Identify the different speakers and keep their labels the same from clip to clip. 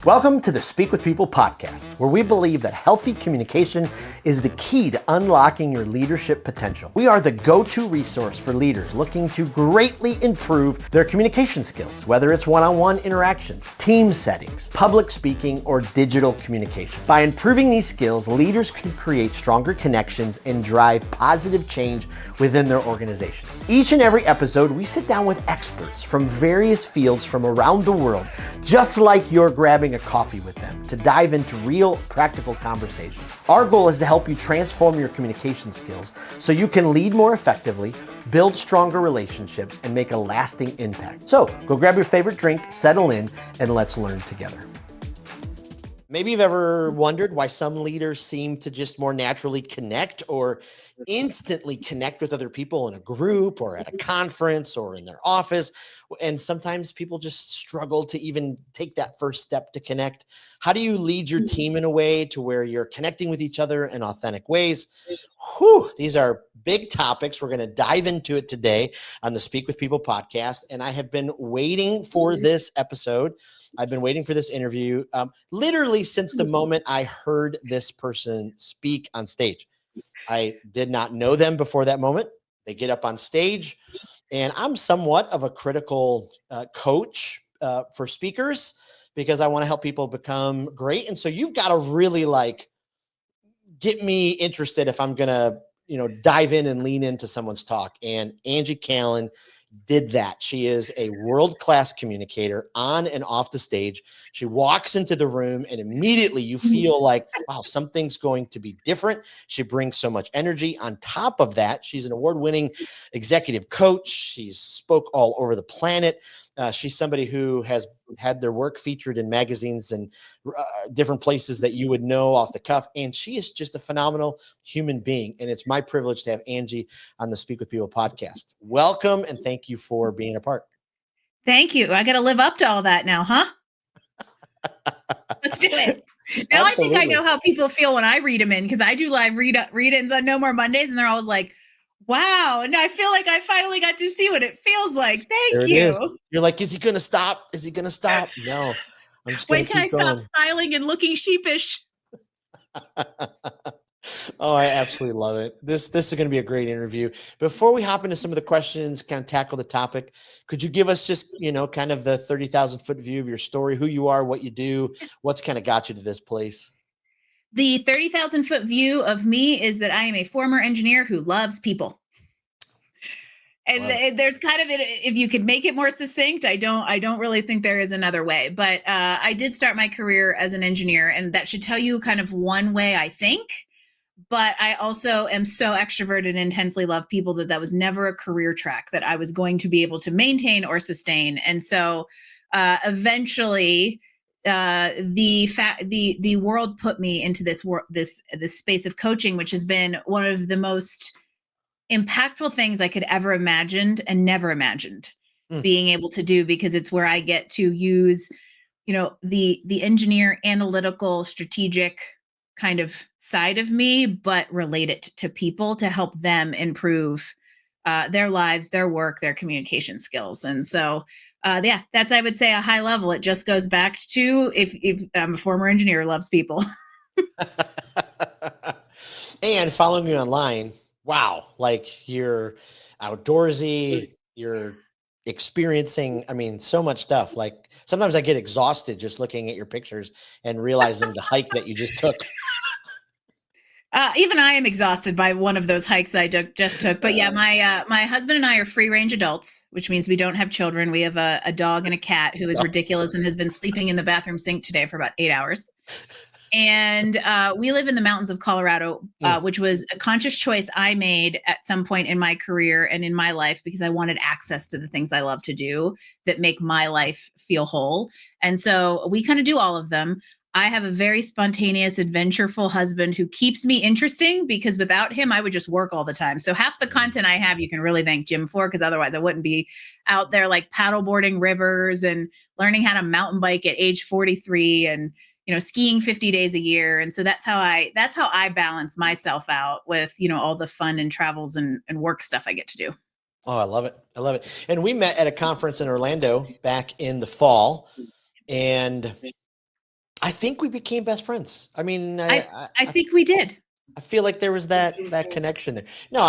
Speaker 1: Welcome to the Speak with People podcast, where we believe that healthy communication is the key to unlocking your leadership potential. We are the go-to resource for leaders looking to greatly improve their communication skills, whether it's one-on-one interactions, team settings, public speaking, or digital communication. By improving these skills, leaders can create stronger connections and drive positive change within their organizations. Each and every episode, we sit down with experts from various fields from around the world, just like you're grabbing a coffee with them, to dive into real practical conversations. Our goal is to help you transform your communication skills so you can lead more effectively, build stronger relationships, and make a lasting impact. So go grab your favorite drink, settle in, and let's learn together. Maybe you've ever wondered why some leaders seem to just more naturally connect or instantly connect with other people in a group or at a conference or in their office. And sometimes people just struggle to even take that first step to connect. How do you lead your team in a way to where you're connecting with each other in authentic ways? These are big topics. We're going to dive into it today on the Speak with People podcast. And I have been waiting for this episode. I've been waiting for this interview literally since the moment I heard this person speak on stage. I did not know them before that moment. They get up on stage, and I'm somewhat of a critical coach for speakers because I want to help people become great. And so you've got to really get me interested if I'm going to, dive in and lean into someone's talk. And Angie Callen did that. She is a world-class communicator on and off the stage. She walks into the room and immediately you feel like, wow, something's going to be different. She brings so much energy. On top of that, she's an award-winning executive coach. She's spoke all over the planet. She's somebody who has had their work featured in magazines and different places that you would know off the cuff. And she is just a phenomenal human being. And it's my privilege to have Angie on the Speak with People podcast. Welcome, and thank you for being a part.
Speaker 2: Thank you. I got to live up to all that now, huh? Let's do it. Now Absolutely. I think I know how people feel when I read them in, because I do live read-ins on No More Mondays, and they're always like, wow. And I feel like I finally got to see what it feels like. Thank you.
Speaker 1: You're like, is he going to stop? Is he going to stop? No. I'm just
Speaker 2: when can I stop smiling and looking sheepish?
Speaker 1: Oh, I absolutely love it. This is going to be a great interview. Before we hop into some of the questions, kind of tackle the topic, could you give us just, kind of the 30,000 foot view of your story, who you are, what you do, what's kind of got you to this place?
Speaker 2: The 30,000 foot view of me is that I am a former engineer who loves people. And there's kind of, if you could make it more succinct, I don't really think there is another way, but I did start my career as an engineer, and that should tell you kind of one way I think, but I also am so extroverted and intensely love people that was never a career track that I was going to be able to maintain or sustain. And so eventually the world put me into this space of coaching, which has been one of the most impactful things I could ever imagined and never imagined being able to do, because it's where I get to use, the engineer, analytical, strategic kind of side of me, but relate it to people to help them improve their lives, their work, their communication skills. And so, that's, I would say, a high level. It just goes back to if I'm a former engineer who loves people.
Speaker 1: And following you online, wow, you're outdoorsy, you're experiencing, so much stuff. Sometimes I get exhausted just looking at your pictures and realizing the hike that you just took.
Speaker 2: Even I am exhausted by one of those hikes I just took. But yeah, my husband and I are free range adults, which means we don't have children. We have a dog and a cat who is ridiculous and has been sleeping in the bathroom sink today for about 8 hours. And we live in the mountains of Colorado, which was a conscious choice I made at some point in my career and in my life, because I wanted access to the things I love to do that make my life feel whole. And so we kind of do all of them. I have a very spontaneous, adventureful husband who keeps me interesting, because without him, I would just work all the time. So half the content I have, you can really thank Jim for, because otherwise I wouldn't be out there paddleboarding rivers and learning how to mountain bike at age 43 and skiing 50 days a year. And so that's how I balance myself out with, all the fun and travels and work stuff I get to do.
Speaker 1: Oh, I love it. I love it. And we met at a conference in Orlando back in the fall, and I think we became best friends. I mean,
Speaker 2: I think we did.
Speaker 1: I feel like there was that connection there. No,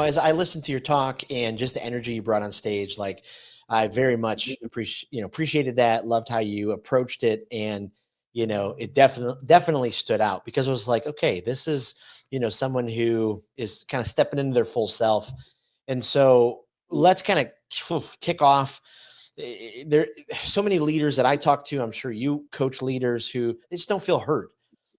Speaker 1: as I listened to your talk and just the energy you brought on stage, like I very much appreciated that, loved how you approached it. And, it definitely stood out because it was like, okay, this is, someone who is kind of stepping into their full self. And so let's kind of kick off. There so many leaders that I talk to. I'm sure you coach leaders who they just don't feel heard.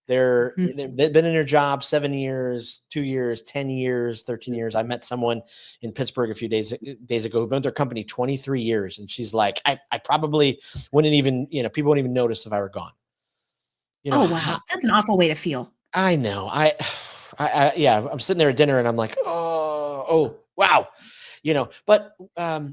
Speaker 1: They've been in their job 7 years, 2 years, 10 years, 13 years. I met someone in Pittsburgh a few days ago who been with their company 23 years. And she's like, I probably wouldn't even, people wouldn't even notice if I were gone.
Speaker 2: Oh, wow. That's an awful way to feel.
Speaker 1: I know. Yeah, I'm sitting there at dinner and I'm like, oh, wow. But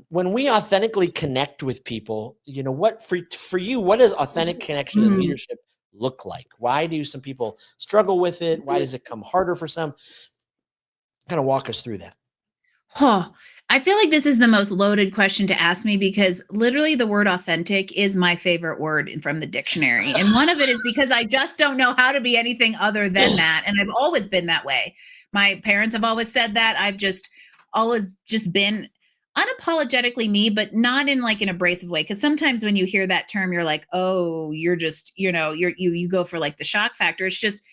Speaker 1: when we authentically connect with people, what for you, what does authentic connection and leadership look like? Why do some people struggle with it? Why does it come harder for some? Kind of walk us through that.
Speaker 2: I feel like this is the most loaded question to ask me because literally the word authentic is my favorite word from the dictionary. And one of it is because I just don't know how to be anything other than that. And I've always been that way. My parents have always said that. I've just always just been unapologetically me, but not in like an abrasive way. Cause sometimes when you hear that term, you're like, oh, you're just, you go for like the shock factor. It's just,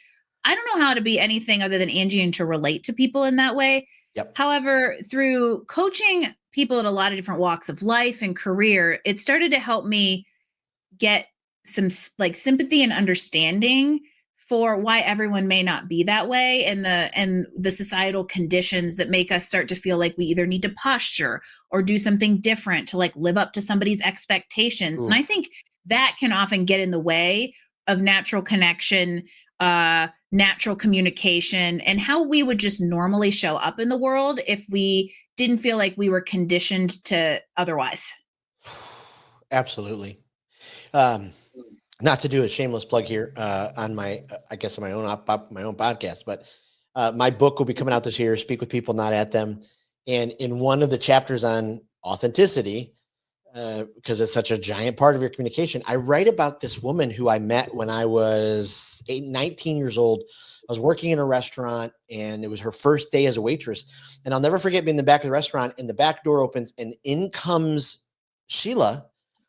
Speaker 2: I don't know how to be anything other than Angie and to relate to people in that way.
Speaker 1: Yep.
Speaker 2: However, through coaching people at a lot of different walks of life and career, it started to help me get some like sympathy and understanding for why everyone may not be that way and the societal conditions that make us start to feel like we either need to posture or do something different to like live up to somebody's expectations.
Speaker 1: Ooh.
Speaker 2: And I think that can often get in the way of natural connection, natural communication, and how we would just normally show up in the world if we didn't feel like we were conditioned to otherwise.
Speaker 1: Absolutely. Not to do a shameless plug here on my, I guess on my own podcast, but my book will be coming out this year. Speak with people, not at them. And in one of the chapters on authenticity, because it's such a giant part of your communication, I write about this woman who I met when I was 19 years old. I was working in a restaurant and it was her first day as a waitress. And I'll never forget being in the back of the restaurant and the back door opens and in comes Sheila,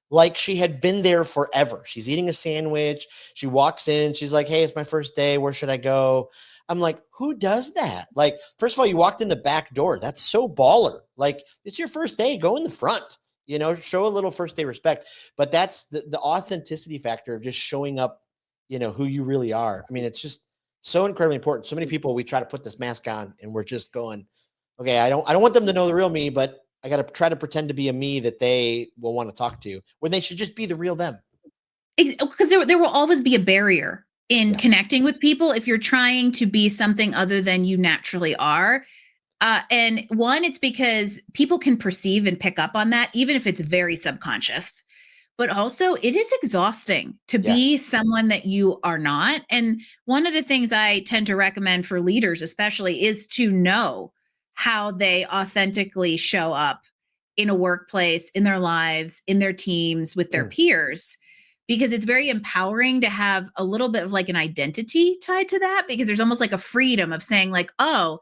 Speaker 1: like she had been there forever. She's eating a sandwich. She walks in. She's like, hey, it's my first day. Where should I go? I'm like, who does that? Like, first of all, you walked in the back door. That's so baller. Like, it's your first day. Go in the front, show a little first day respect. But that's the authenticity factor of just showing up, who you really are. I mean, it's just so incredibly important. So many people, we try to put this mask on and we're just going, okay, I don't want them to know the real me, but I got to try to pretend to be a me that they will want to talk to when they should just be the real them.
Speaker 2: Because there will always be a barrier in connecting with people if you're trying to be something other than you naturally are. And one, it's because people can perceive and pick up on that, even if it's very subconscious. But also, it is exhausting to be someone that you are not. And one of the things I tend to recommend for leaders, especially, is to know how they authentically show up in a workplace, in their lives, in their teams, with their peers, because it's very empowering to have a little bit of like an identity tied to that, because there's almost like a freedom of saying like, oh,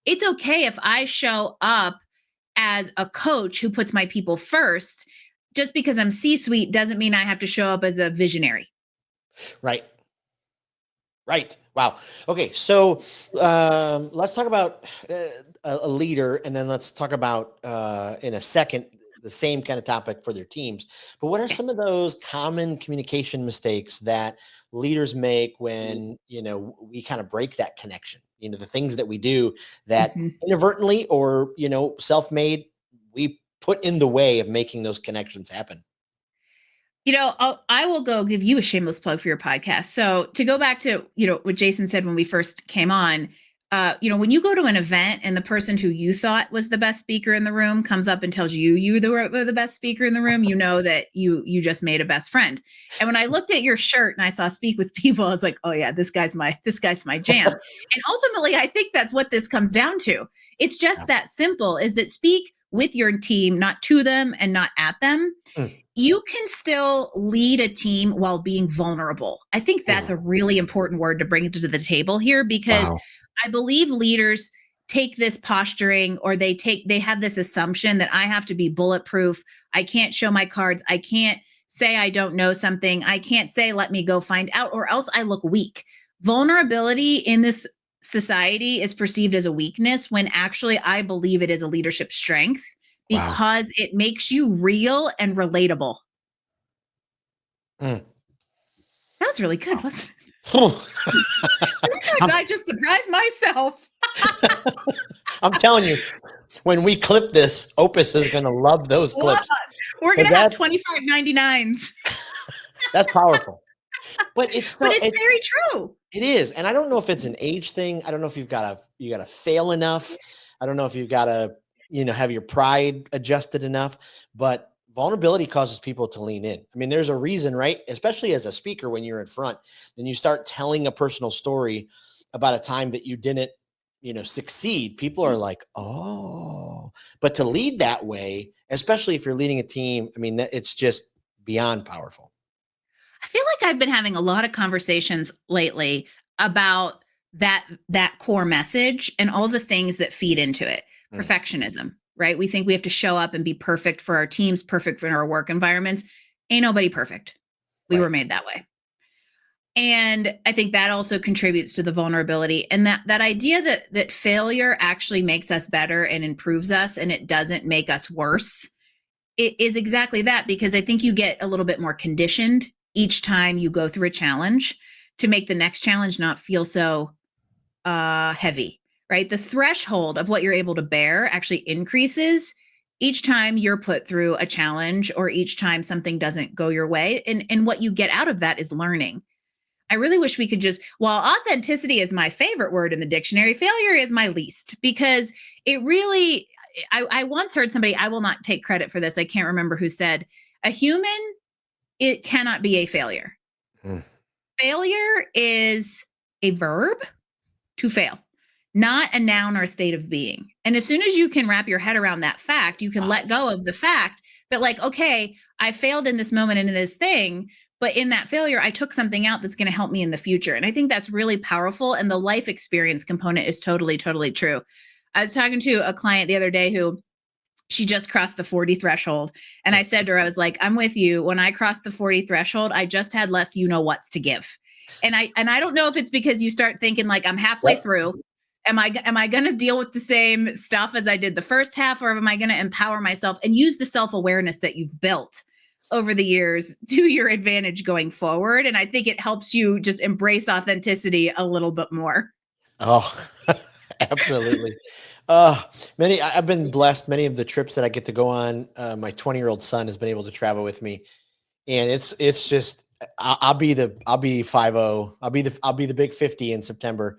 Speaker 2: it's okay if I show up as a coach who puts my people first. Just because I'm C-suite doesn't mean I have to show up as a visionary.
Speaker 1: Right. Wow. Okay. So let's talk about a leader, and then let's talk about in a second the same kind of topic for their teams. But what are some of those common communication mistakes that leaders make when we kind of break that connection? The things that we do that inadvertently or self-made, we put in the way of making those connections happen.
Speaker 2: I will go give you a shameless plug for your podcast. So to go back to, what Jason said when we first came on, when you go to an event and the person who you thought was the best speaker in the room comes up and tells you were the best speaker in the room, you know that you just made a best friend. And when I looked at your shirt and I saw Speak with People, I was like, oh yeah, this guy's my jam. And ultimately, I think that's what this comes down to. It's just that simple, is that speak with your team, not to them and not at them,
Speaker 1: Mm.
Speaker 2: you can still lead a team while being vulnerable. I think that's a really important word to bring to the table here, because
Speaker 1: Wow.
Speaker 2: I believe leaders take this posturing, or they have this assumption that I have to be bulletproof. I can't show my cards. I can't say I don't know something. I can't say, let me go find out, or else I look weak. Vulnerability in this society is perceived as a weakness, when actually I believe it is a leadership strength,
Speaker 1: Wow.
Speaker 2: because it makes you real and relatable.
Speaker 1: Mm.
Speaker 2: That was really good, wasn't it?
Speaker 1: Phew.
Speaker 2: Sometimes I just surprise myself.
Speaker 1: I'm telling you, when we clip this, Opus is going to love those clips.
Speaker 2: We're going to have 25.99s.
Speaker 1: That's powerful. But it's
Speaker 2: But it's very true.
Speaker 1: It is. And I don't know if it's an age thing. I don't know if you got to fail enough. I don't know if you've got to, have your pride adjusted enough, but vulnerability causes people to lean in. I mean, there's a reason, right? Especially as a speaker, when you're in front, then you start telling a personal story about a time that you didn't, succeed. People are like, oh, but to lead that way, especially if you're leading a team, I mean, it's just beyond powerful.
Speaker 2: I feel like I've been having a lot of conversations lately about that core message and all the things that feed into it. Perfectionism, right? We think we have to show up and be perfect for our teams, perfect for our work environments. Ain't nobody perfect. We were made that way. And I think that also contributes to the vulnerability, and that idea that failure actually makes us better and improves us, and it doesn't make us worse. It is exactly that, because I think you get a little bit more conditioned each time you go through a challenge to make the next challenge not feel so heavy, right? The threshold of what you're able to bear actually increases each time you're put through a challenge, or each time something doesn't go your way. And what you get out of that is learning. I really wish we could while authenticity is my favorite word in the dictionary, failure is my least, because it really, I once heard somebody, I will not take credit for this, I can't remember who said, a human, it cannot be a failure. Failure is a verb, to fail, not a noun or a state of being. And as soon as you can wrap your head around that fact, you can let go of the fact that, like, okay, I failed in this moment and in this thing, but in that failure, I took something out that's going to help me in the future. And I think that's really powerful. And the life experience component is totally, totally true. I was talking to a client the other day who, she just crossed the 40 threshold. And I said to her, I was like, I'm with you. When I crossed the 40 threshold, I just had less what's to give. And I don't know if it's because you start thinking, like, I'm halfway through. Am I going to deal with the same stuff as I did the first half, or am I going to empower myself and use the self-awareness that you've built over the years to your advantage going forward? And I think it helps you just embrace authenticity a little bit more.
Speaker 1: Oh, absolutely. I've been blessed. Many of the trips that I get to go on, my 20-year-old son has been able to travel with me, and it's just, I'll be 50. I'll be the big 50 in September.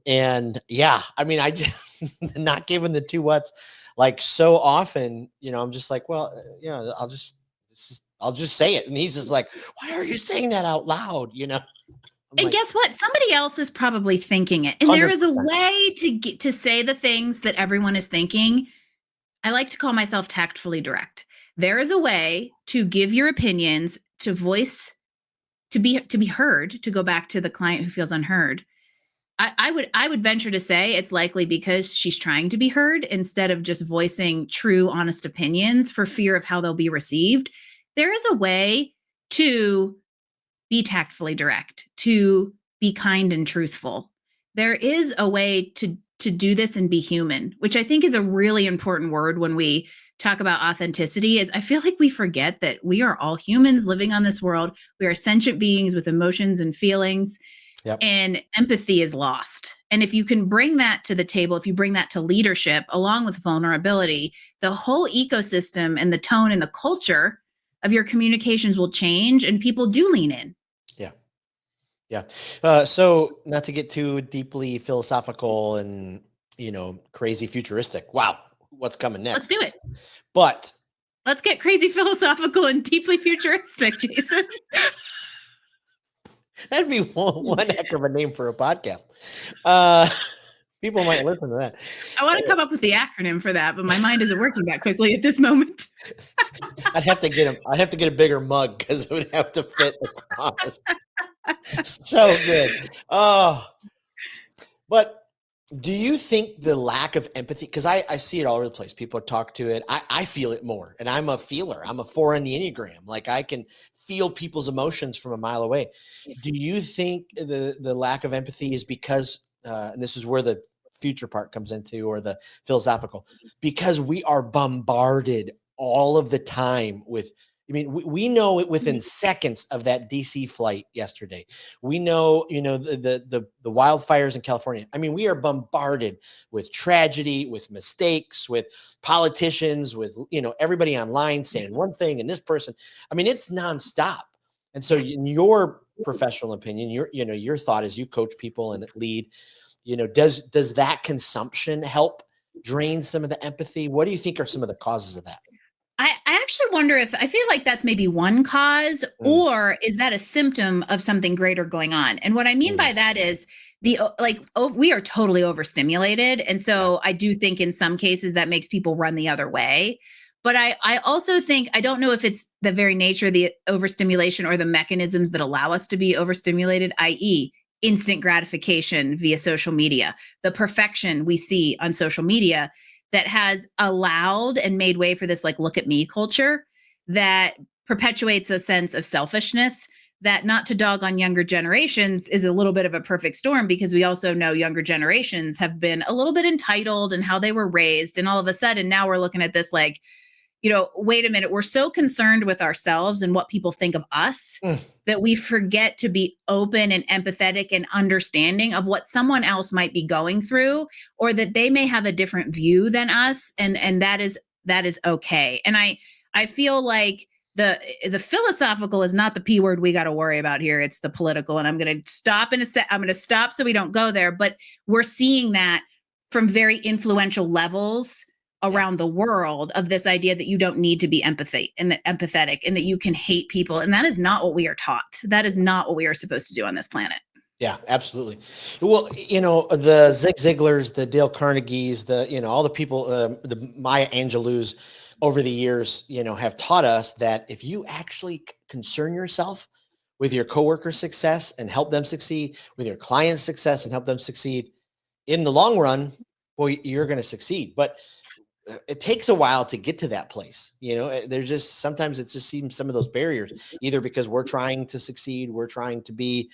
Speaker 1: And yeah, I mean, I just not giving the two what's, like, so often, I'm just like, well, I'll just say it. And he's just like, why are you saying that out loud?
Speaker 2: And like, guess what? Somebody else is probably thinking it. And 100%. There is a way to say the things that everyone is thinking. I like to call myself tactfully direct. There is a way to give your opinions, to voice, to be heard, to go back to the client who feels unheard. I would venture to say it's likely because she's trying to be heard instead of just voicing true, honest opinions for fear of how they'll be received. There is a way to be tactfully direct, to be kind and truthful. There is a way to do this and be human, which I think is a really important word when we talk about authenticity. Is I feel like we forget that we are all humans living on this world. We are sentient beings with emotions and feelings. Yep. And empathy is lost. And if you can bring that to the table, if you bring that to leadership along with vulnerability, the whole ecosystem and the tone and the culture of your communications will change, and people do lean in.
Speaker 1: Yeah. So not to get too deeply philosophical and, crazy futuristic. Wow. What's coming next?
Speaker 2: Let's do it.
Speaker 1: But
Speaker 2: let's get crazy philosophical and deeply futuristic, Jason.
Speaker 1: That'd be one heck of a name for a podcast. People might listen to that.
Speaker 2: I want to come up with the acronym for that, but my mind isn't working that quickly at this moment.
Speaker 1: I'd have to get a bigger mug because it would have to fit across. So good. Oh, but do you think the lack of empathy, because I see it all over the place. People talk to it. I feel it more. And I'm a feeler. I'm a 4 on the Enneagram. Like I can feel people's emotions from a mile away. Do you think the lack of empathy is because, and this is where the future part comes into, or the philosophical, because we are bombarded all of the time with, I mean, we know it within seconds of that DC flight yesterday. We know, the wildfires in California. I mean, we are bombarded with tragedy, with mistakes, with politicians, with, everybody online saying one thing and this person. I mean, it's nonstop. And so in your professional opinion, your thought as you coach people and lead, does that consumption help drain some of the empathy? What do you think are some of the causes of that?
Speaker 2: I actually wonder if I feel like that's maybe one cause, or is that a symptom of something greater going on? And what I mean by that is we are totally overstimulated. And so I do think in some cases that makes people run the other way. But I also think, I don't know if it's the very nature of the overstimulation or the mechanisms that allow us to be overstimulated, i.e., instant gratification via social media, the perfection we see on social media that has allowed and made way for this, like, look at me culture that perpetuates a sense of selfishness that, not to dog on younger generations, is a little bit of a perfect storm, because we also know younger generations have been a little bit entitled in how they were raised. And all of a sudden now we're looking at this like, wait a minute, we're so concerned with ourselves and what people think of us that we forget to be open and empathetic and understanding of what someone else might be going through, or that they may have a different view than us. And that is okay. And I feel like the philosophical is not the P word we got to worry about here. It's the political. And I'm going to stop in a sec. I'm going to stop so we don't go there. But we're seeing that from very influential levels around the world, of this idea that you don't need to be empathetic and that you can hate people. And that is not what we are taught. That is not what we are supposed to do on this planet.
Speaker 1: Yeah, absolutely. Well, the Zig Ziglars, the Dale Carnegies, all the people, the Maya Angelou's over the years, have taught us that if you actually concern yourself with your coworker success and help them succeed, with your client's success and help them succeed, in the long run, boy, you're going to succeed. But it takes a while to get to that place. There's just, sometimes it just seems some of those barriers, either because we're trying to succeed, we're trying to be,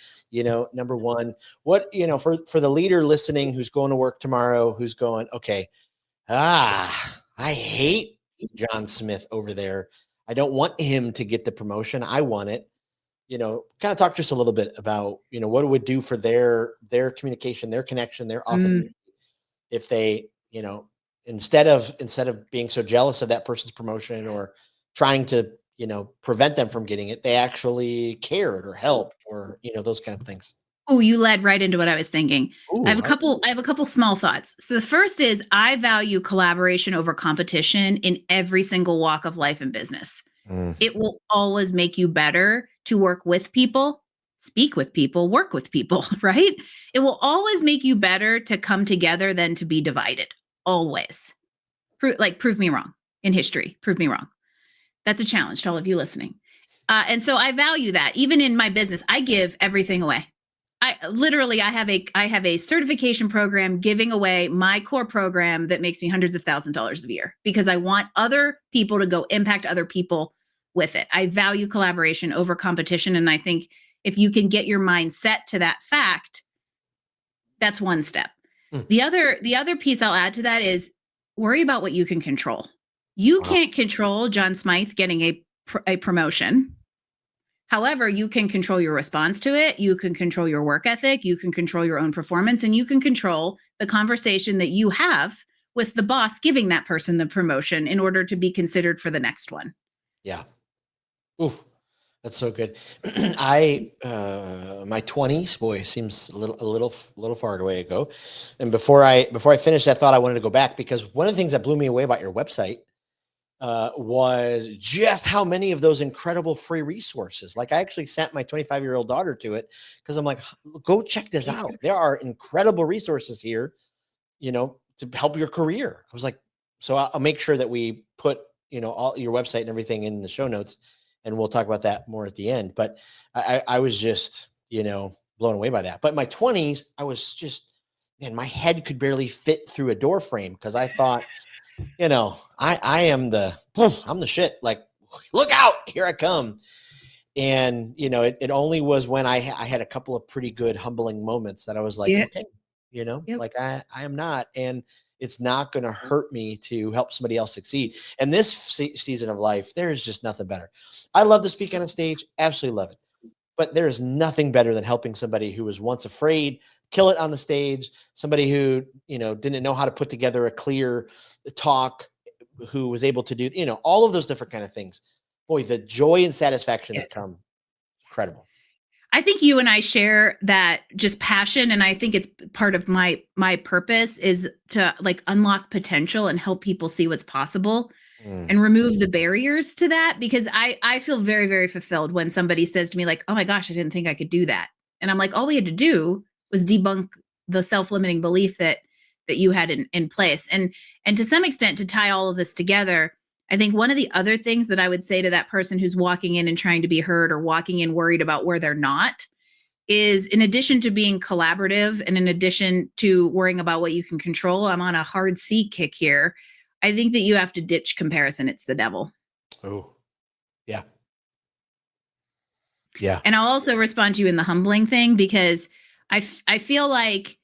Speaker 1: number one. What, for the leader listening, who's going to work tomorrow, who's going, okay, I hate John Smith over there. I don't want him to get the promotion. I want it. Kind of talk to us a little bit about, what it would do for their communication, their connection, their authenticity, if they, instead of being so jealous of that person's promotion or trying to, prevent them from getting it, they actually cared or helped, or, those kind of things.
Speaker 2: Oh, you led right into what I was thinking.
Speaker 1: Ooh,
Speaker 2: I have a couple small thoughts. So the first is, I value collaboration over competition in every single walk of life and business. It will always make you better to work with people, speak with people, work with people, right? It will always make you better to come together than to be divided. Always. Prove me wrong in history. Prove me wrong. That's a challenge to all of you listening. And so I value that. Even in my business, I give everything away. I have a certification program giving away my core program that makes me hundreds of thousands of dollars a year, because I want other people to go impact other people with it. I value collaboration over competition. And I think if you can get your mind set to that fact, that's one step. The other piece I'll add to that is, worry about what you can control. You can't control John Smythe getting a promotion. However, you can control your response to it. You can control your work ethic. You can control your own performance, and you can control the conversation that you have with the boss giving that person the promotion in order to be considered for the next one.
Speaker 1: Yeah. Ooh, that's so good. My 20s, boy, seems a little far away ago. And before I finished that thought, I wanted to go back, because one of the things that blew me away about your website was just how many of those incredible free resources. Like, I actually sent my 25-year-old daughter to it, because I'm like, go check this out. There are incredible resources here to help your career. I was like, so I'll make sure that we put, all your website and everything in the show notes, and we'll talk about that more at the end. But I was just, blown away by that. But in my 20s, I was just, man, my head could barely fit through a door frame because I thought, I am I'm the shit. Like, look out, here I come. And, it only was when I had a couple of pretty good humbling moments that I was like,
Speaker 2: Yeah.
Speaker 1: okay,
Speaker 2: Yep.
Speaker 1: like I am not, and it's not going to hurt me to help somebody else succeed. And this season of life, there is just nothing better. I love to speak on a stage. Absolutely love it. But there is nothing better than helping somebody who was once afraid, kill it on the stage, somebody who, didn't know how to put together a clear talk, who was able to do, all of those different kind of things. Boy, the joy and satisfaction that
Speaker 2: Yes.
Speaker 1: come, incredible.
Speaker 2: I think you and I share that just passion. And I think it's part of my purpose is to like unlock potential and help people see what's possible and remove the barriers to that, because I feel very, very fulfilled when somebody says to me like, oh my gosh, I didn't think I could do that. And I'm like, all we had to do was debunk the self-limiting belief that you had in place. And to some extent, to tie all of this together, I think one of the other things that I would say to that person who's walking in and trying to be heard or walking in worried about where they're not is, in addition to being collaborative and in addition to worrying about what you can control, I'm on a hard C kick here. I think that you have to ditch comparison. It's the devil.
Speaker 1: Oh, yeah. Yeah.
Speaker 2: And I'll also respond to you in the humbling thing, because I feel like,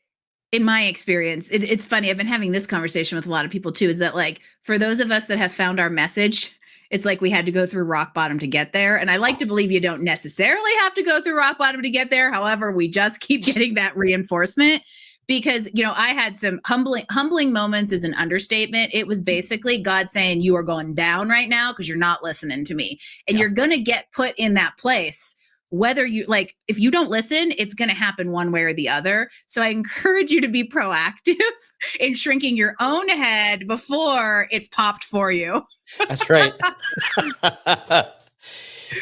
Speaker 2: in my experience, it's funny. I've been having this conversation with a lot of people too, is that like, for those of us that have found our message, it's like we had to go through rock bottom to get there. And I like to believe you don't necessarily have to go through rock bottom to get there. However, we just keep getting that reinforcement, because, I had some humbling moments is an understatement. It was basically God saying, you are going down right now because you're not listening to me. And you're going to get put in that place. Whether you like, if you don't listen, it's going to happen one way or the other. So I encourage you to be proactive in shrinking your own head before it's popped for you.
Speaker 1: That's right.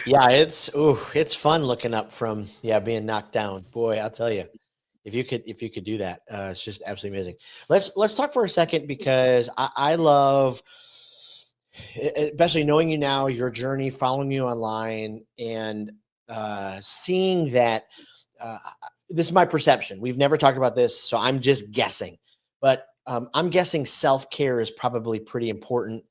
Speaker 1: Yeah, it's fun looking up from being knocked down. Boy, I'll tell you, if you could do that, it's just absolutely amazing. Let's talk for a second, because I love, especially knowing you now, your journey, following you online, and seeing that. This is my perception. We've never talked about this, so I'm just guessing, but I'm guessing self-care is probably pretty important.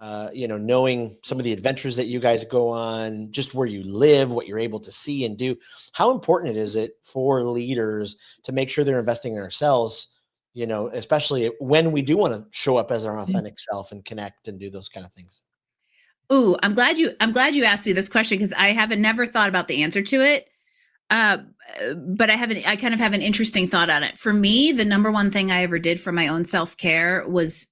Speaker 1: Knowing some of the adventures that you guys go on, just where you live, what you're able to see and do, how important is it for leaders to make sure they're investing in ourselves, especially when we do want to show up as our authentic self and connect and do those kind of things.
Speaker 2: Ooh, I'm glad you asked me this question, because I haven't never thought about the answer to it. But I kind of have an interesting thought on it. For me, the number one thing I ever did for my own self-care was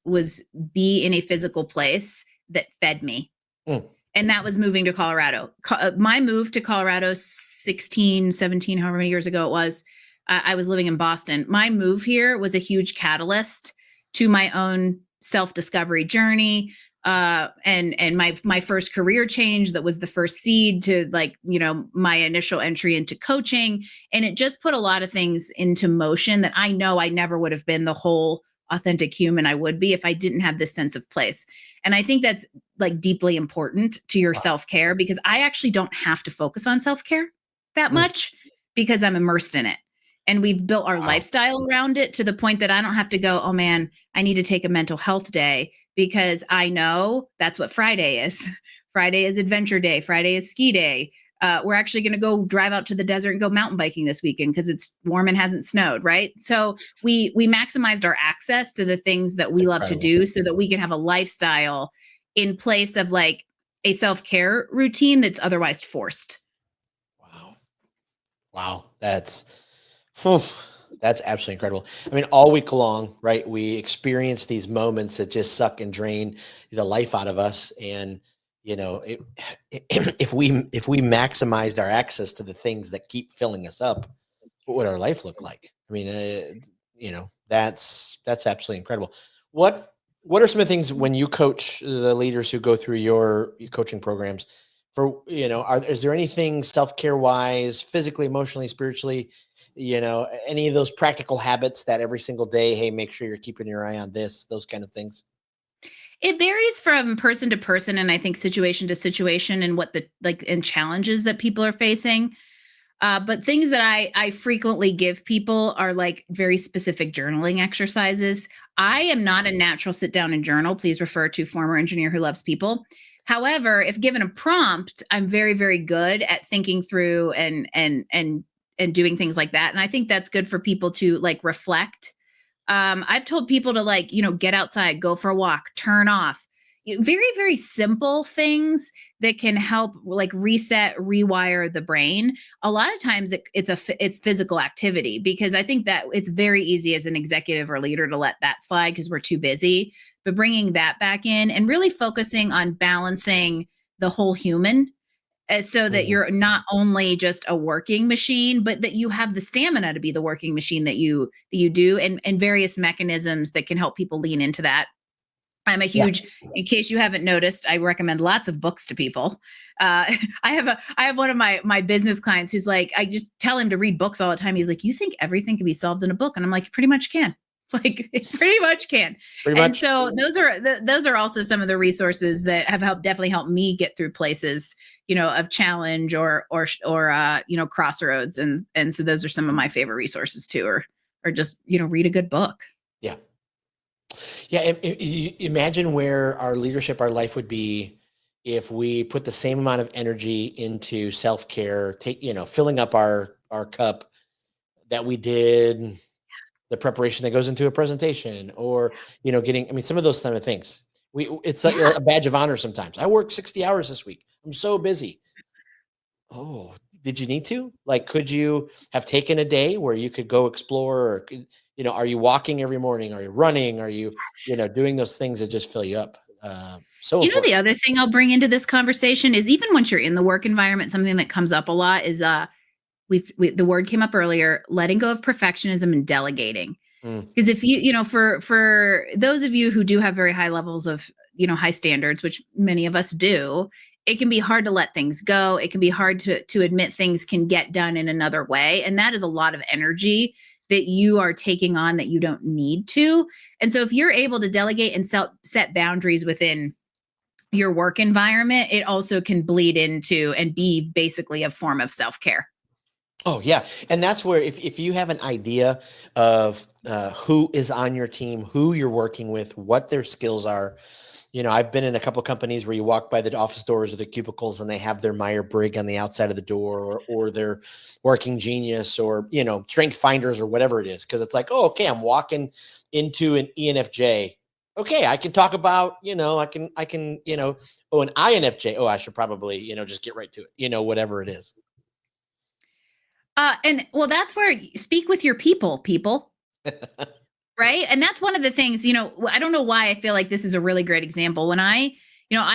Speaker 2: be in a physical place that fed me. And that was moving to Colorado. My move to Colorado 16, 17, however many years ago it was, I was living in Boston. My move here was a huge catalyst to my own self-discovery journey. And my first career change, that was the first seed to my initial entry into coaching. And it just put a lot of things into motion that I know I never would have been the whole authentic human I would be if I didn't have this sense of place. And I think that's like deeply important to your self-care, because I actually don't have to focus on self-care that much, because I'm immersed in it. And we've built our lifestyle around it to the point that I don't have to go, oh man, I need to take a mental health day, because I know that's what Friday is. Friday is adventure day. Friday is ski day. We're actually going to go drive out to the desert and go mountain biking this weekend because it's warm and hasn't snowed, right? So we maximized our access to the things that we love to do, so that we can have a lifestyle in place of like a self-care routine that's otherwise forced.
Speaker 1: Wow. That's absolutely incredible. I mean, all week long, right, we experience these moments that just suck and drain the life out of us. And, if we maximized our access to the things that keep filling us up, what would our life look like? I mean, that's absolutely incredible. What are some of the things when you coach the leaders who go through your coaching programs, for, is there anything self-care wise, physically, emotionally, spiritually, any of those practical habits that every single day, hey, make sure you're keeping your eye on this, those kind of things?
Speaker 2: It varies from person to person, and I think situation to situation, and what the and challenges that people are facing. But things that I frequently give people are like very specific journaling exercises. I am not a natural sit down and journal. Please refer to former engineer who loves people. However, if given a prompt, I'm very, very good at thinking through and doing things like that. And I think that's good for people to like reflect. I've told people to get outside, go for a walk, turn off. Very, very simple things that can help like reset, rewire the brain. A lot of times it's physical activity, because I think that it's very easy as an executive or leader to let that slide because we're too busy. But bringing that back in and really focusing on balancing the whole human, so that
Speaker 1: Mhm.
Speaker 2: you're not only just a working machine, but that you have the stamina to be the working machine that you do, and various mechanisms that can help people lean into that. I'm a
Speaker 1: Yeah.
Speaker 2: huge, in case you haven't noticed, I recommend lots of books to people. I have one of my business clients who's like, I just tell him to read books all the time. He's like, you think everything can be solved in a book? And I'm like, pretty much can. Like, it pretty much can.
Speaker 1: Pretty
Speaker 2: And
Speaker 1: much.
Speaker 2: so those are also some of the resources that have definitely helped me get through places, of challenge or crossroads. And so those are some of my favorite resources too, or just, read a good book.
Speaker 1: Yeah. Yeah. Imagine where our leadership, our life would be if we put the same amount of energy into self-care, filling up our cup that we did the preparation that goes into a presentation, or, getting, I mean, some of those kind of things. It's like
Speaker 2: Yeah.
Speaker 1: a badge of honor sometimes. I worked 60 hours this week. I'm so busy. Oh, did you need to? Like, could you have taken a day where you could go explore, or are you walking every morning? Are you running? Are you, doing those things that just fill you up? So
Speaker 2: The
Speaker 1: important.
Speaker 2: other thing I'll bring into this conversation is, even once you're in the work environment, something that comes up a lot is the word came up earlier, letting go of perfectionism and delegating.
Speaker 1: Mm,
Speaker 2: Because if for those of you who do have very high levels of, high standards, which many of us do, it can be hard to let things go. It can be hard to admit things can get done in another way. And that is a lot of energy that you are taking on that you don't need to. And so if you're able to delegate and set boundaries within your work environment, it also can bleed into and be basically a form of self-care.
Speaker 1: Oh yeah, and that's where, if you have an idea of who is on your team, who you're working with, what their skills are. I've been in a couple companies where you walk by the office doors or the cubicles, and they have their Meyer Briggs on the outside of the door, or their Working Genius, or Strength Finders, or whatever it is. Because it's like, oh, okay, I'm walking into an ENFJ. Okay, I can talk about, I can, oh, an INFJ. Oh, I should probably, just get right to it. Whatever it is.
Speaker 2: And well, that's where speak with your people. Right. And that's one of the things, I don't know why I feel like this is a really great example. When I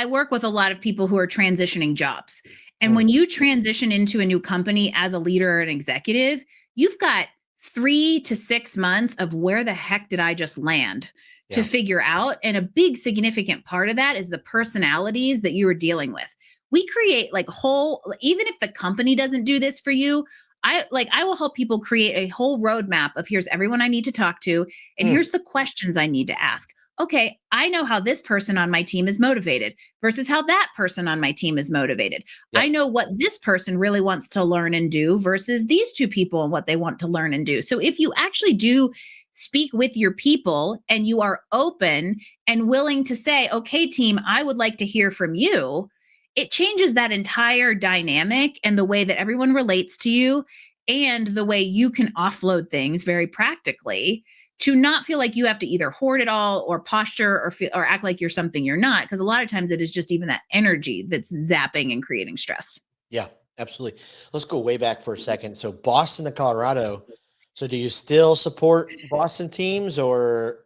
Speaker 2: work with a lot of people who are transitioning jobs. And
Speaker 1: Mm,
Speaker 2: when you transition into a new company as a leader or an executive, you've got 3 to 6 months of where the heck did I just land to
Speaker 1: yeah.
Speaker 2: figure out. And a big significant part of that is the personalities that you are dealing with. We create like even if the company doesn't do this for you, I will help people create a whole roadmap of, here's everyone I need to talk to, and
Speaker 1: Mm,
Speaker 2: here's the questions I need to ask. Okay, I know how this person on my team is motivated versus how that person on my team is motivated. I
Speaker 1: yep.
Speaker 2: know what this person really wants to learn and do versus these two people and what they want to learn and do. So if you actually do speak with your people and you are open and willing to say, okay, team, I would like to hear from you, it changes that entire dynamic and the way that everyone relates to you, and the way you can offload things very practically, to not feel like you have to either hoard it all or posture or act like you're something you're not, because a lot of times it is just even that energy that's zapping and creating stress.
Speaker 1: Yeah, absolutely. Let's go way back for a second. So Boston to Colorado. So do you still support Boston teams, or?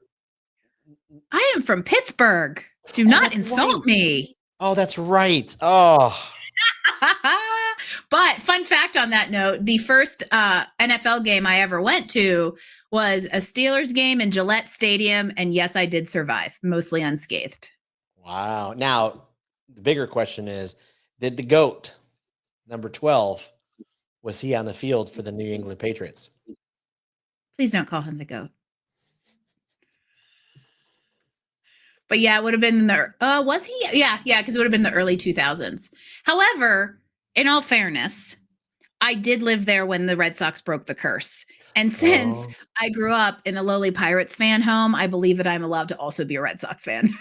Speaker 2: I am from Pittsburgh. Do
Speaker 1: Oh,
Speaker 2: not
Speaker 1: that's right.
Speaker 2: insult me.
Speaker 1: Oh, that's right. Oh,
Speaker 2: But fun fact on that note, the first NFL game I ever went to was a Steelers game in Gillette Stadium. And yes, I did survive, mostly unscathed.
Speaker 1: wow. Now, the bigger question is, Did the GOAT, number 12, was he on the field for the New England Patriots?
Speaker 2: Please don't call him the GOAT. But yeah, it would have been was he? Yeah, because it would have been the early 2000s. However, in all fairness, I did live there when the Red Sox broke the curse. And since I grew up in a lowly Pirates fan home, I believe that I'm allowed to also be a Red Sox fan.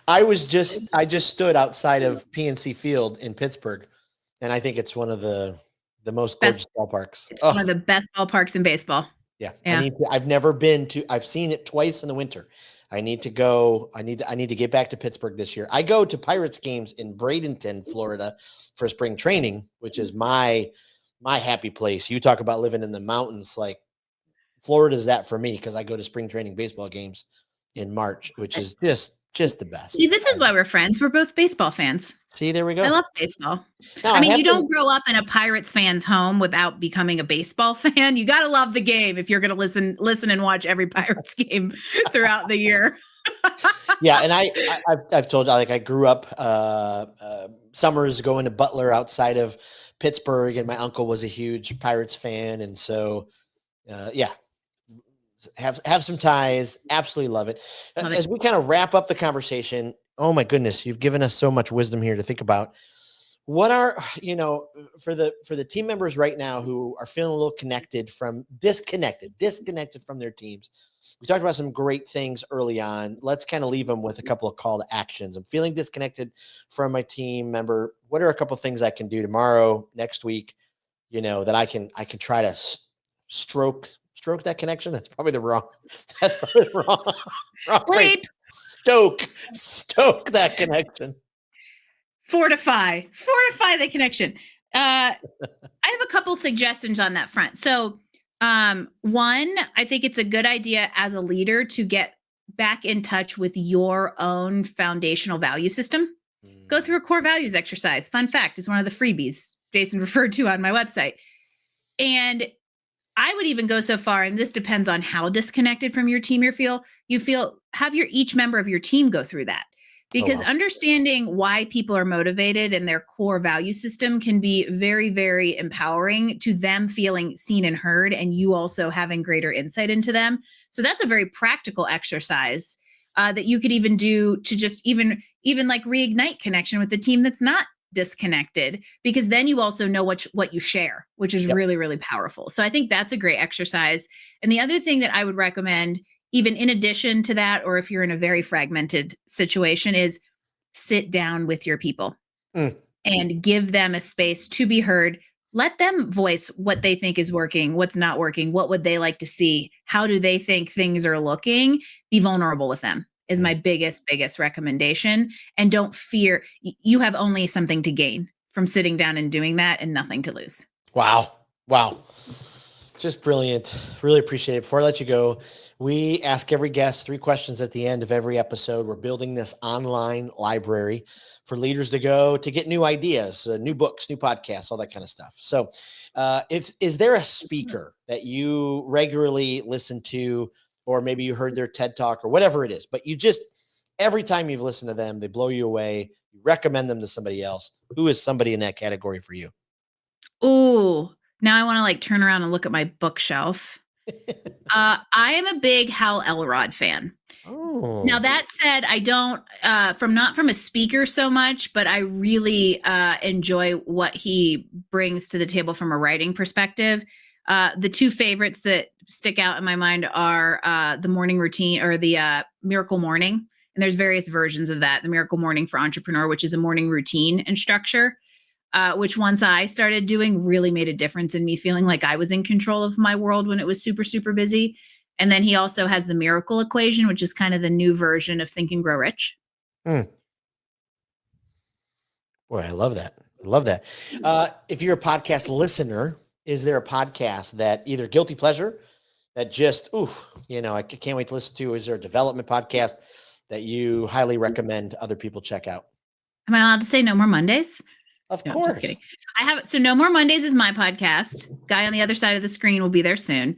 Speaker 1: I just stood outside of PNC Field in Pittsburgh, and I think it's one of the most gorgeous ballparks.
Speaker 2: It's one of the best ballparks in baseball.
Speaker 1: Yeah. I've never been to, I've seen it twice in the winter. I need to go. I need to get back to Pittsburgh this year. I go to Pirates games in Bradenton, Florida for spring training, which is my happy place. You talk about living in the mountains, like Florida is that for me, because I go to spring training baseball games in March, which is just the best.
Speaker 2: See, this is why we're friends. We're both baseball fans.
Speaker 1: See, there we go.
Speaker 2: I love baseball.
Speaker 1: Now,
Speaker 2: I mean, you don't grow up in a Pirates fan's home without becoming a baseball fan. You got to love the game if you're going to listen and watch every Pirates game throughout the year.
Speaker 1: Yeah, and I've told you, like, I grew up summers going to Butler outside of Pittsburgh, and my uncle was a huge Pirates fan, and so yeah, have some ties. Absolutely love it. As we kind of wrap up the conversation, oh my goodness, you've given us so much wisdom here to think about. What are, for the team members right now who are feeling a little disconnected from their teams? We talked about some great things early on. Let's kind of leave them with a couple of call to actions. I'm feeling disconnected from my team member. What are a couple of things I can do tomorrow, next week, that I can try to stroke that connection? That's probably the wrong
Speaker 2: Wait.
Speaker 1: Stoke that connection.
Speaker 2: Fortify the connection. I have a couple suggestions on that front. So, one, I think it's a good idea as a leader to get back in touch with your own foundational value system. Go through a core values exercise. Fun fact, is one of the freebies Jason referred to on my website. And I would even go so far, and this depends on how disconnected from your team you feel, have each member of your team go through that. Because understanding why people are motivated and their core value system can be very, very empowering to them feeling seen and heard, and you also having greater insight into them. So that's a very practical exercise that you could even do to just even like reignite connection with the team that's not disconnected, because then you also know what you share, which is really, really powerful. So I think that's a great exercise. And the other thing that I would recommend, even in addition to that, or if you're in a very fragmented situation, is sit down with your people and give them a space to be heard. Let them voice what they think is working, what's not working, what would they like to see, how do they think things are looking. Be vulnerable with them is my biggest recommendation. And don't fear. You have only something to gain from sitting down and doing that, and nothing to lose.
Speaker 1: Wow. Just brilliant. Really appreciate it. Before I let you go, we ask every guest 3 questions at the end of every episode. We're building this online library for leaders to go to get new ideas, new books, new podcasts, all that kind of stuff. So is there a speaker that you regularly listen to, or maybe you heard their TED Talk or whatever it is, but you just, every time you've listened to them, they blow you away, you recommend them to somebody else? Who is somebody in that category for you?
Speaker 2: Ooh, now I want to turn around and look at my bookshelf. I am a big Hal Elrod fan. Now that said, I don't not from a speaker so much, but I really enjoy what he brings to the table from a writing perspective. The 2 favorites that stick out in my mind are the morning routine, or the Miracle Morning. And there's various versions of that. The Miracle Morning for Entrepreneur, which is a morning routine and structure, which once I started doing really made a difference in me feeling like I was in control of my world when it was super, super busy. And then he also has the Miracle Equation, which is kind of the new version of Think and Grow Rich.
Speaker 1: Boy, I love that. If you're a podcast listener, is there a podcast that either guilty pleasure that just, I can't wait to listen to? Is there a development podcast that you highly recommend other people check out?
Speaker 2: Am I allowed to say No More Mondays?
Speaker 1: Of course.
Speaker 2: Just kidding. So No More Mondays is my podcast. Guy on the other side of the screen will be there soon.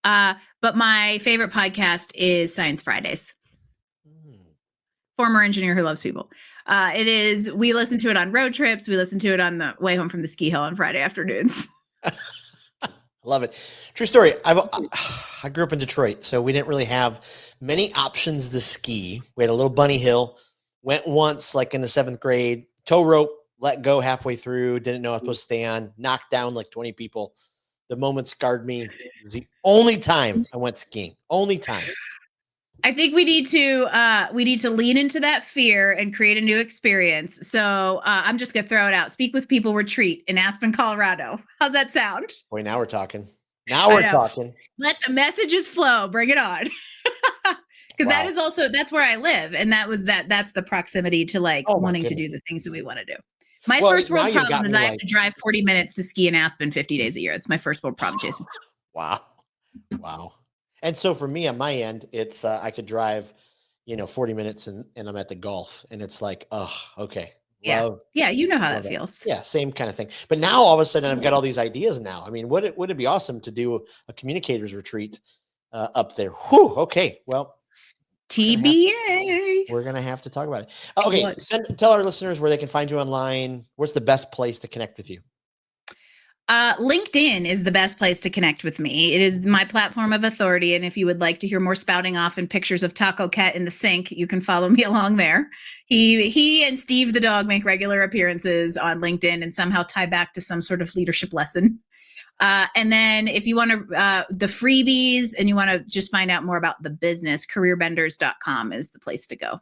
Speaker 2: But my favorite podcast is Science Fridays. former engineer who loves people. We listen to it on road trips. We listen to it on the way home from the ski hill on Friday afternoons.
Speaker 1: I love it. True story. I grew up in Detroit, so we didn't really have many options to ski. We had a little bunny hill, went once like in the 7th grade, tow rope, let go halfway through, didn't know I was supposed to stay on, knocked down like 20 people. The moment scarred me. It was the only time I went skiing. Only time.
Speaker 2: I think we need to lean into that fear and create a new experience. So I'm just gonna throw it out. Speak with People retreat in Aspen, Colorado. How's that sound?
Speaker 1: Boy, now we're talking. Now we're talking.
Speaker 2: Let the messages flow. Bring it on. Because that's where I live, and that's the proximity to wanting to do the things that we want to do. My first world problem is I have to drive 40 minutes to ski in Aspen 50 days a year. It's my first world problem, Jason.
Speaker 1: Wow. And so for me on my end, it's I could drive, 40 minutes and I'm at the Gulf, and it's like, oh, okay.
Speaker 2: Yeah. Yeah. You know how that feels.
Speaker 1: Yeah. Same kind of thing. But now all of a sudden I've got all these ideas now. I mean, would it be awesome to do a communicators retreat up there? Whew. Okay. Well,
Speaker 2: TBA.
Speaker 1: We're going to have to talk about it. Okay. Tell our listeners where they can find you online. What's the best place to connect with you?
Speaker 2: LinkedIn is the best place to connect with me. It is my platform of authority. And if you would like to hear more spouting off and pictures of Taco Cat in the sink, you can follow me along there. He and Steve the dog make regular appearances on LinkedIn and somehow tie back to some sort of leadership lesson. And then if you want to, the freebies and you want to just find out more about the business, careerbenders.com is the place to go.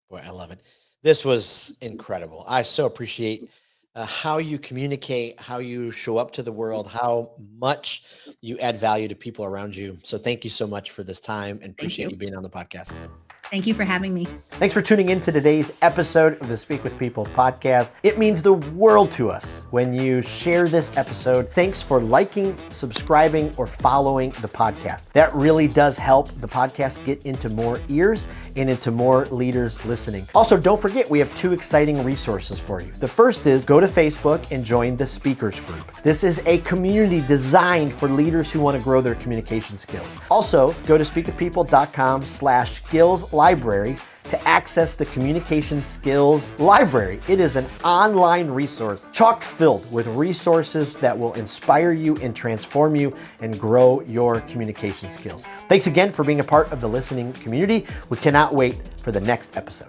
Speaker 1: Boy, I love it. This was incredible. I so appreciate how you communicate, how you show up to the world, how much you add value to people around you. So thank you so much for this time, and appreciate you being on the podcast.
Speaker 2: Thank you for having me.
Speaker 1: Thanks for tuning in to today's episode of the Speak with People podcast. It means the world to us when you share this episode. Thanks for liking, subscribing, or following the podcast. That really does help the podcast get into more ears and into more leaders listening. Also, don't forget, we have 2 exciting resources for you. The first is go to Facebook and join the Speakers Group. This is a community designed for leaders who want to grow their communication skills. Also, go to speakwithpeople.com/skills library to access the Communication Skills Library. It is an online resource chock filled with resources that will inspire you and transform you and grow your communication skills. Thanks again for being a part of the listening community. We cannot wait for the next episode.